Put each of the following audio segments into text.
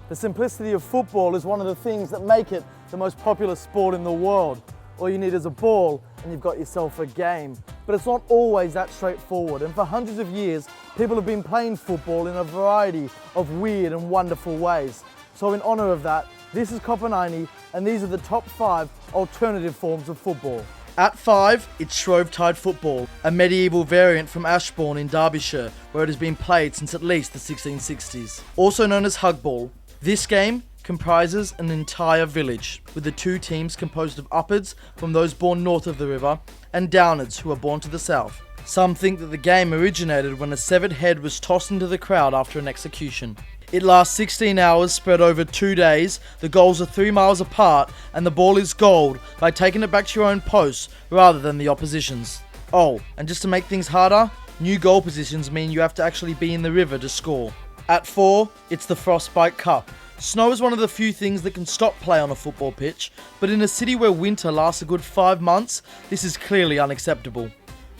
The simplicity of football is one of the things that make it the most popular sport in the world. All you need is a ball and you've got yourself a game. But it's not always that straightforward, and for hundreds of years, people have been playing football in a variety of weird and wonderful ways. So in honor of that, this is Copa 90, and these are the top 5 alternative forms of football. At 5, it's Shrovetide football, a medieval variant from Ashbourne in Derbyshire, where it has been played since at least the 1660s. Also known as Hugball, this game comprises an entire village, with the two teams composed of upwards from those born north of the river, and downwards who are born to the south. Some think that the game originated when a severed head was tossed into the crowd after an execution. It lasts 16 hours spread over 2 days, the goals are 3 miles apart, and the ball is goaled by taking it back to your own post rather than the opposition's. Oh, and just to make things harder, new goal positions mean you have to actually be in the river to score. At 4, it's the Frostbite Cup. Snow is one of the few things that can stop play on a football pitch, but in a city where winter lasts a good 5 months, this is clearly unacceptable.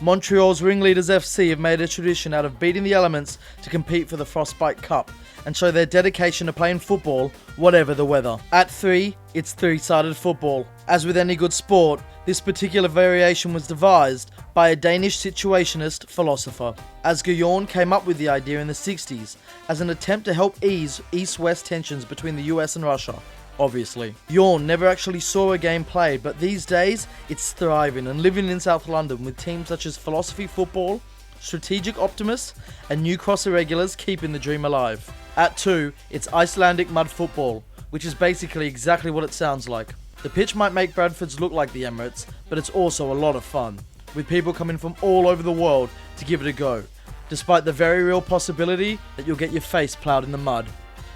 Montreal's Ringleaders FC have made a tradition out of beating the elements to compete for the Frostbite Cup and show their dedication to playing football, whatever the weather. At 3, it's three-sided football. As with any good sport, this particular variation was devised by a Danish situationist philosopher. Asger Jorn came up with the idea in the 60s as an attempt to help ease East-West tensions between the US and Russia. Obviously. Jorn never actually saw a game played, but these days it's thriving and living in South London with teams such as Philosophy Football, Strategic Optimists, and New Cross Irregulars keeping the dream alive. At 2, it's Icelandic Mud Football, which is basically exactly what it sounds like. The pitch might make Bradford's look like the Emirates, but it's also a lot of fun, with people coming from all over the world to give it a go, despite the very real possibility that you'll get your face ploughed in the mud.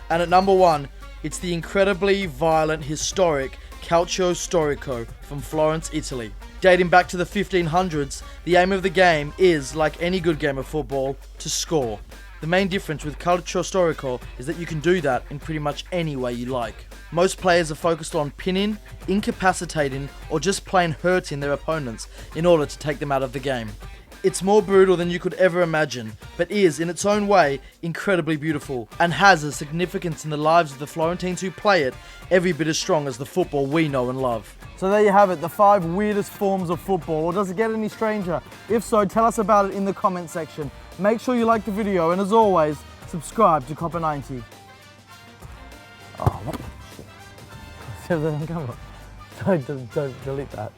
And at number 1, it's the incredibly violent, historic Calcio Storico from Florence, Italy. Dating back to the 1500s, the aim of the game is, like any good game of football, to score. The main difference with Calcio Storico is that you can do that in pretty much any way you like. Most players are focused on pinning, incapacitating, or just plain hurting their opponents in order to take them out of the game. It's more brutal than you could ever imagine, but is, in its own way, incredibly beautiful, and has a significance in the lives of the Florentines who play it every bit as strong as the football we know and love. So there you have it, the 5 weirdest forms of football. Or does it get any stranger? If so, tell us about it in the comment section. Make sure you like the video, and as always, subscribe to Copa 90. Oh, what? Don't delete that.